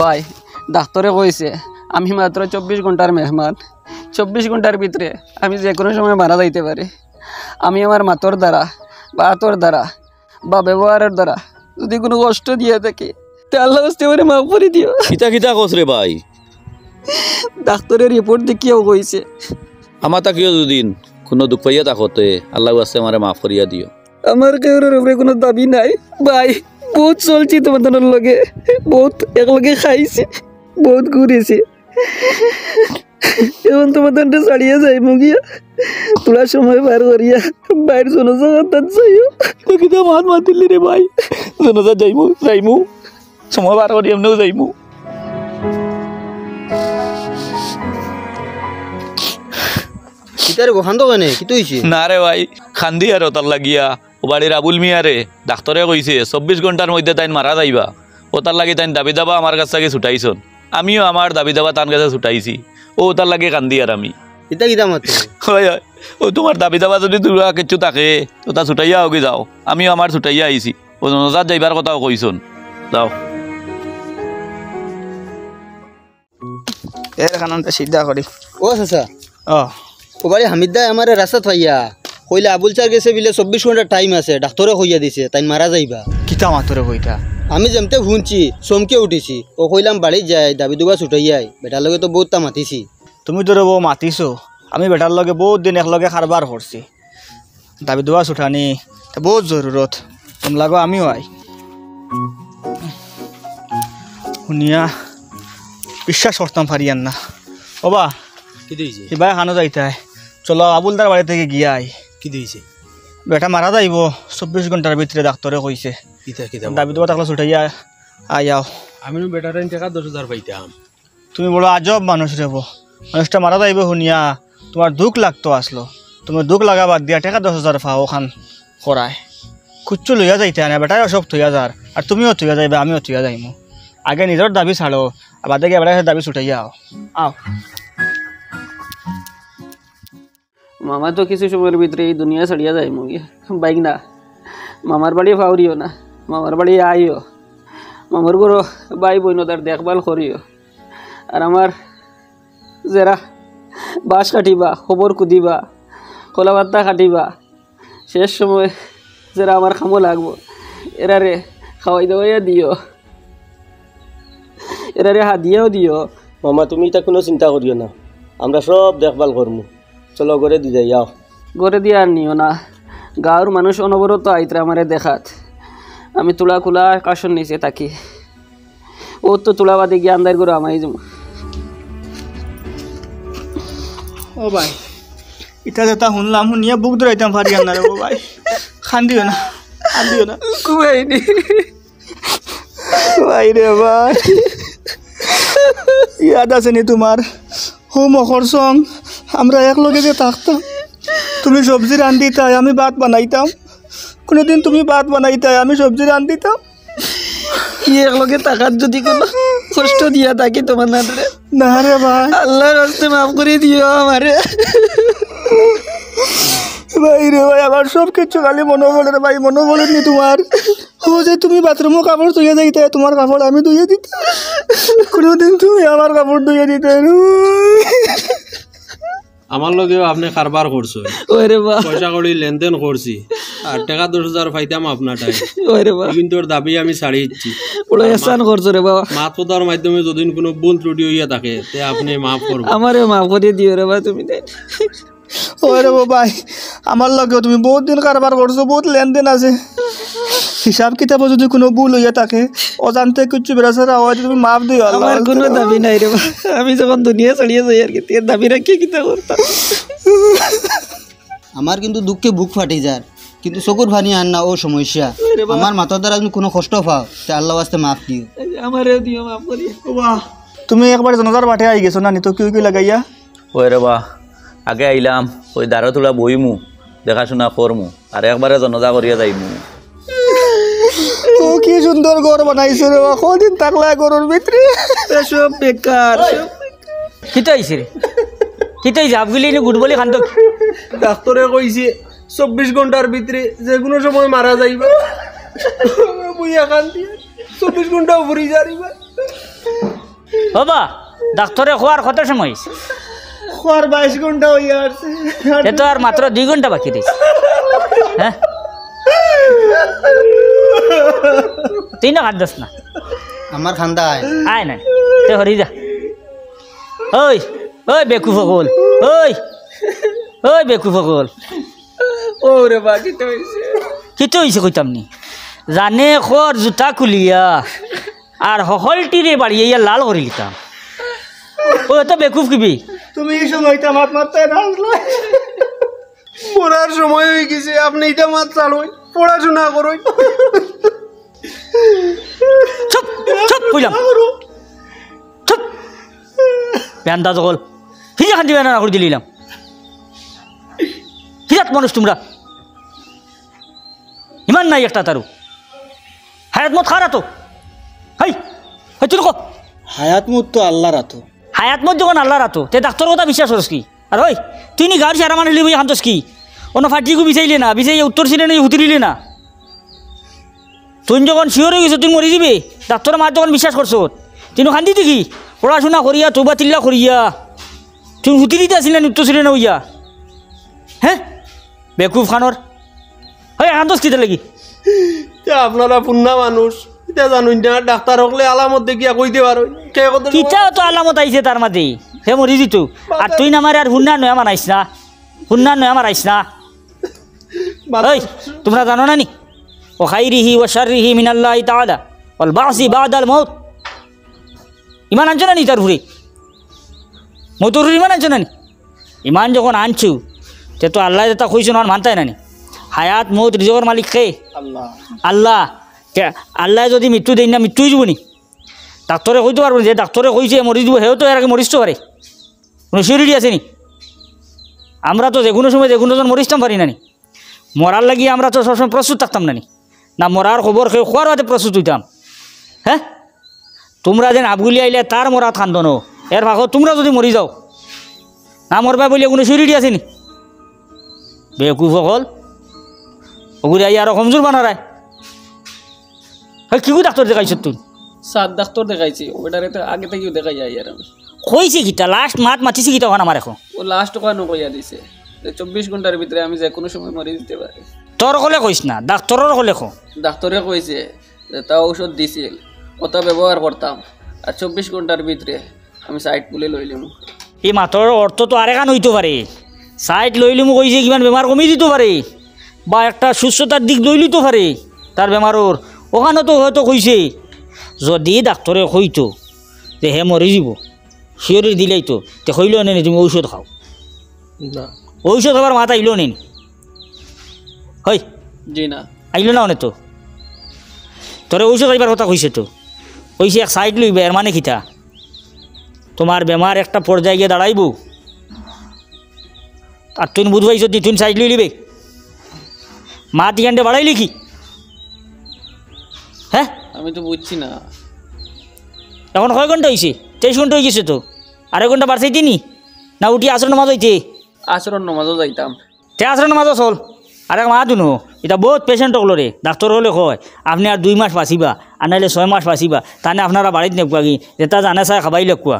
ভাই ডাক্তারে কইছে আমি মাত্র 24 ঘন্টার মেহমান। 24 ঘন্টার ভিতরে আমি যে কোনো সময় মারা যাইতে পারি। আমি আমার মাতর দ্বারা বা হাতর দ্বারা বা ব্যবহারের দ্বারা যদি কোনো কষ্ট দিয়ে থাকি তে আল্লাহ হস্তে করে মাফ করে দিও। কিতা কিতা কস রে ভাই? ডাক্তারের রিপোর্ট দেখিও কইছে আমার তাকিও দুদিন কোনো দুঃখ পাইয়া থাকতে আল্লাহ আসতে আমার মাফ করিয়া দিও। আমার কেউর উপরে কোনো দাবি নাই ভাই। বহুত চলছি তোমাদের লগে, বহুত একলগে খাইছি, বহুত ঘুরেছি। এখন তোমাদের ছাড়িয়ে যাই মুগিয়া তোরা সময় বার করিয়া বাইর জনজাত যাইও। কিতা মাত মাতিলি রে ভাই? জনজাত যাইমু সময় বার করি এমনিও যাইমু। কিতারে গোখান তো কেনে কি তুইছি না রে ভাই খান্দি আর তার লাগিয়া ও বাড়ির আবুল মিয়ারে ডাক্তারে কইছে 24 ঘন্টার মধ্যে তাইন মারা যাইবা। ও তার লাগি তাইন দাবি দাবা আমার কাছ থেকে ছুটাইছন, আমিও আমার দাবি দাবা তার কাছে ছুটাইছি। ও তার লাগে কান্দি আর আমি কিতা কিতা মাত হয় হয়। ও তোমার দাবি দাবা যদি তোরা কিছু থাকে তো তা ছুটাইয়া হোক যাও, আমিও আমার ছুটাইয়া আইছি। ও নজাত যাইবার কথাও কইছন, যাও। এর কারণটা সিদ্ধা করি। ও চাচা ও বাড়ি হামিদ দাই আমার রাস্তাত পাইয়া কইলে আবুল চার গেছে বিলে 24 ঘন্টা টাইম আছে, ডাক্তারে কইয়া দিছে তাই মারা যাইবা। কিতা মাতরে কইতা? আমি যেমতে শুনছি চমকে উঠিছি। ও কইলাম বাড়ি যাই দাবি দুবা ছুটাইয়াই, বেটার লগে তো বহুতটা মাতিছি। তুমি তো রে বউ মাতিছো, আমি বেটার লগে বহুত দিন একলগে খারবার করছি। দাবি দুয়া ছুটানি বহুত জরুরত, তুমি লাগো আমিও আই। শুনিয়া বিশ্বাস করতাম পারিয়ান না। ও বা কি দিয়েছে? এবার খানো যাইতাই, চলো আবুলদার বাড়ি থেকে গিয়া আই। কি দিয়েছে? বেটা মারা যাইব 24 ঘন্টার ভিতরে ডাক্তারে কইছে। কিতা কিতা দাবি দুয়া থাকলে ছুটাইয়া আইয়াও। আমি বেটার টাকা 10,000 পাইতাম। তুমি বলো আজব মানুষ রে বো, মানুষটা মারা যাইব শুনিয়া তোমার দুঃখ লাগতো আসলো। তুমি দুঃখ লাগা বাদ দিয়া টাকা 10,000 পাও খান করায় কুচ্ছু লইয়া যাইতে না। বেটাই সব থইয়া যার আর তুমিও থইয়া যাইবে, আমিও থইয়া যাইমু। আগে নিজের দাবি ছাড়ো, আবার দেখে এবার দাবি ছুটাইয়া আও। মামা তো কিছু সময়ের ভিতরে এই দুনিয়া ছাড়িয়া যায় মুগি। বাইক না মামার বাড়ি ফাউরিও না, মামার বাড়ি আইও, মামার গরো বাই বইন তার দেখভাল করিও। আর আমার যারা বাঁশ কাটিবা, খবর কুদিবা, কলা পাতা কাটিবা, শেষ সময় যারা আমার খামো লাগবো এরারে খাওয়াই দাওয়াইয়া দিও, এরারে হাদিয়াও দিও। মামা তুমি এটা কোনো চিন্তা করিও না, আমরা সব দেখভাল করমু। চলো ঘরে দি যাই যাও। গড়ে দিয়ে আর নিও না, গাঁর মানুষ অনবরত আইতরা আমারে দেখাত। আমি তুলা কুলা কাশন নিচে থাকি, ও তো তুলা বাদে গিয়ে আন্দার করে আমাই যাবো। ও ভাই ইটা যেটা শুনলাম শুনিয়া বুক ধরাইতাম পারিয়ান না রে ও ভাই। খান্দিও না, খান্দিও না। কুমাইনি ভাই রে ভাই, ইয়াদ আছে নি তোমার হোম অখর সং আমরা একলগে যে থাকতাম? তুমি সবজি রান্ধিতাই, আমি ভাত বানাইতাম। কোনোদিন তুমি ভাত বানাইতাই, আমি সবজি রান্ধিতাম। কি একলগে টাকার যদি কোনো কষ্ট দিয়া থাকি তোমার নাটরে, না রে ভাই, আল্লাহর রাস্তে মাফ করে দিও আমারে। ভাই রে ভাই, আমার সব কিছু খালি মনে পড়ে রে ভাই, মনে পড়েনি তোমার? ও যে তুমি বাথরুমও কাপড় ধুয়ে যাইতে, তোমার কাপড় আমি ধুয়ে দিতে। কোনোদিন তুমি আমার কাপড় ধুয়ে দিতে? আমার লগেও আপনি কারবার করছেন, ওরে বাবা, পয়সা কড়ি লেনদেন করছি, আর টাকা 10,000 পাইতাম আপনারটাই। ওরে বাবা, কিন্তু ওর দাবি আমি ছাড়ি দিচ্ছি। ওরা এহসান করছো রে বাবা। মাফ করার মাধ্যমে যদি কোনো ভুল ত্রুটি হইয়া থাকে তে আপনি মাফ করবেন। আমারে মাফ করে দিও রে বাবা তুমি। ওরে ভাই, আমার লগেও তুমি বহুত দিন কারবার করছো, বহুত লেনদেন আছে। হিসাব কিতাবও যদি কোনো ভুল হইয়া থাকে, অজান্তে কিছু বেড়াছাড়া হয়, তুমি মাফ দিও। আমার কোনো দাবি নাই রে বাবা, আমি যখন দুনিয়া ছাড়িয়ে যাই আর কি এর দাবি রাখি কিতা করতাম। আমার কিন্তু দুঃখে বুক ফাটি যার, কিন্তু চকুর ভানি আন না ও সমস্যা। আমার মাথার দ্বারা তুমি কোনো কষ্ট পাও তে আল্লাহ ওয়াস্তে মাফ দিও। আমারে দিও মাফ করি। তুমি একবার জনতার বাটে আই গেছো না, নিতো কি লাগাইয়া? ওই রে বা আগে আইলাম, ওই দাঁড়ো তোলা বইমু, দেখাশোনা করমু, আর একবারে জনজা করিয়া যাইমু। ও কি সুন্দর ঘর বানাইছে রে বা, কদিন থাকলা ঘরের ভিতরে? সব বেকার। কিতাইছে রে, কিতাইছে আপগুলি গুড বলি খান্ত। ডাক্তারে কইছে 24 ঘন্টার ভিতরে যে কোনো সময় মারা যাইবা। বুইয়া কান্দি 24 ঘন্টা উপরে যারিবা। বাবা ডাক্তারে খোয়ার কত সময় হয়েছে? খোয়ার 22 ঘন্টা হইয়া আসছে। এ তো আর মাত্র 2 ঘন্টা বাকি রয়েছে। হ্যাঁ তুই না কাঁদস না, আমার খান্দায় আয় না তে হরি যা। ওই ওই বেকুফ সকল, ওই ওই বেকুফ সকল, ওরে বা কিতা হইছে? কিতো হয়েছে কইতাম নি জানে খর জুতা খুলিয়া আর সকলটিরে বাড়িয়ে লাল করে লিতাম। ও তো বেকুফ কিবি তুমি এই সময়টা মাত মারতে না আসলে। পড়ার সময় হয়ে গেছে, আপনি এটা মাত চালুই, পড়াশোনা করুন। চুপ চুপ কইলাম, চুপ বেন্দা সকল হিজা খান্দি বেনা করে দিলাম। হিজাত মানুষ তোমরা ইমান নাই একটা তারু হায়াত মত খারা তো হাই তুই কো হায়াত মুত তো আল্লাহ রাতো। হায়াত মত যখন আল্লাহ রাতো তে ডাক্তার কথা বিশ্বাস করস কি? আর ওই তুই নি গাড়ি সারা মানে লিবি হান্তস কি? অন্য ফাটিকু বিচাইলে না, বিচাইয়ে উত্তর ছিলে না, হুতিরিলে না। তুই যখন শিওর হয়ে গেছো তুই মরি যাবি, ডাক্তারের মাত যখন বিশ্বাস করছো তুই খান্দি দেখি পড়াশোনা করিয়া তোবা তিল্লা করিয়া তুই হুতিরিতে আসিলে না, উত্তর ছিলে না হইয়া। হ্যাঁ বেকুফ খানোর হয় হান্তস কিতে লাগি? আপনারা পুন্না মানুষ, এটা জানুন না, ডাক্তার হকলে আলামত দেখিয়া কইতে পারো কে কত কিতা তো আলামত আইছে তার মাঝে সে মরি দিত। আর তুই না আমার আর হুন্না নয় আমার আইস না, হুন্না নয় আমার আইস না। ওই তোমরা জানো না নি ও খাইরিহি ও শাররিহি মিনাল্লাহি তাআলা ওয়াল বাসি বাদাল মউত। ইমান আনছো না নি তার ঘুরে মতুর ইমান আনছো না নি? ইমান যখন আনছু তে তো আল্লাহ যেটা কইছো না মানতাই না নি? হায়াত মউত রিজকের মালিক কে? আল্লাহ। আল্লাহ। আল্লাহ যদি মৃত্যু দেয় না মৃত্যুই যাব নি? ডাক্তরে কইতে পারবো যে ডাক্তরে কইছে মরি দিব, সেও তো এর আগে মরিস তো পারে, কোনো সিউরিটি আছে নি? আমরা তো যে কোনো সময় যে কোনোজন মরিসতাম পারি না নি? মরার লাগিয়ে আমরা তো সবসময় প্রস্তুত থাকতাম না নি? না মরার খবর খেয়ে খোয়ার বাদে প্রস্তুত হইতাম? হ্যাঁ তোমরা যেন আবগুলি আইলে তার মরা খান্দন, এর ভাগত তোমরা যদি মরি যাও না মরবা বলিয়া কোনো সিউরিটি আছে নি? বেকুফ হল ওগুলি আই আরো কমজোর বানারায়। কি ডাক্তার দেখাইছ তুই? 7 ডাক্তার দেখাইছি, ওটারে তো আগে থেকেও দেখাই যাই। আর আমি কইছে কিতা লাস্ট মাত মাতিছি কিতা ওখানে আমার এখন ও লাস্ট ওখানে কইয়া দিছে যে 24 ঘন্টার ভিতরে আমি যে কোনো সময় মরে যেতে পারি। তোর কলে কইস না, ডাক্তারের কলে কো। ডাক্তারে কইছে যে তা ঔষধ দিছিল, ওটা ব্যবহার করতাম আর 24 ঘন্টার ভিতরে আমি সাইড পুলে লইলাম। এই মাতর অর্থ তো আরেকান হইতে পারে, সাইড লইলিম কইছে কিমান বেমার কমি দিতে পারে বা একটা সুস্থতার দিক লই লিতে পারে তার বেমারর। ওখানে তো হয়তো কইছে যদি ডাক্তারে কইতো যে হে মরি যাব শিওরি দিলেই তো তে কইল নে তুমি ঔষধ খাও না ঔষধ খাবার মাথা আইল নেই হই জি না আইল না অনে তো তোরে ঔষধ খাইবার কথা কইছে তো কইছে এক সাইড লইবে। এর মানে কিতা তোমার বেমার একটা পর্যায়ে গিয়ে দাঁড়াইব আর তুই বুঝবাই যদি তুই সাইড লই লিবে মা টিকানটা বাড়াই লিখি? হ্যাঁ আমি তো বুঝছি না। এখন কয় ঘন্টা হয়েছে? 23 ঘন্টা হয়ে গেছে তো, আড়াই ঘন্টা বাড়ছে তিনি না উঠি আসর নামাজ হইতে? আচরণ নমাজও যাইতাম। তে আসর নামাজ চল আর এক মাহ দুনো এটা বহুত পেশেন্ট হলো রে। ডাক্তার হলে কয় আপনি আর 2 মাস বাঁচিবা আর নাহলে 6 মাস বাঁচিবা, তাহলে আপনারা বাড়িতে নেকুয়া কি যেটা জানে চাই খাবাই লকুয়া।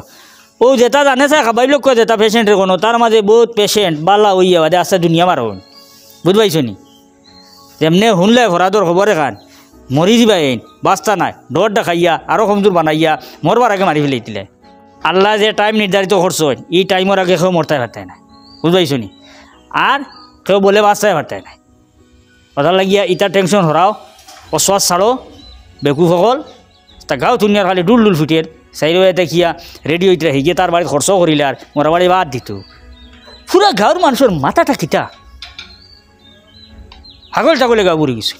ও যেটা জানে চাই খাবাই লকুয়া যেটা পেশেন্টের কোনো তার মাঝে বহুত পেশেন্ট বাল্লা হইয়া বাদে আস্তে দুনিয়া মার হন বুঝবাইছ নি? তেমনি শুনলে ভরাদর খবর এখান মরি যাবা এই বাস্তা নাই ডর দেখাইয়া আরও কমজোর বানাইয়া মরবার আগে মারি ফেলে দিলে। আল্লাহ যে টাইম নির্ধারিত করছো এই টাইমের আগে কেউ মরতে পারতাই না বুঝবাইছ নি? আর কেউ বলে বাঁচতে পারতাই না। কথা লাগিয়া ইটা টেনশন হরাও অশ্বাস ছাড়ো বেকু সকল তা গাও ধুনিয়ার খালি ডুল ডুল ফুটিয়ে চাইর দেখিয়া রেডি হইতে হিগে তার বাড়িতে খরচ করিলে আর মরা বাড়ি বাদ দিত। পুরা গাঁর মানুষের মাথাটা কিতা হাগল টাগলে গা বুড়ি গেছে।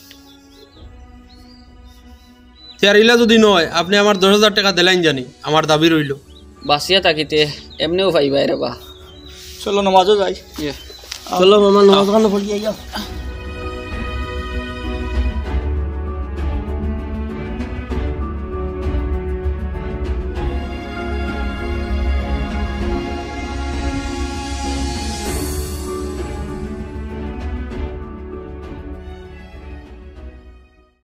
ইলা যদি নয় আপনি আমার 10,000 টাকা দিলেন জানি, আমার দাবি রইল। বাঁচিয়া থাকিতে এমনিও পাইবা রে বা। চলো নমাজও যাই। ইয়ে চলো মামা নামাজ কানে পড়ি যাও।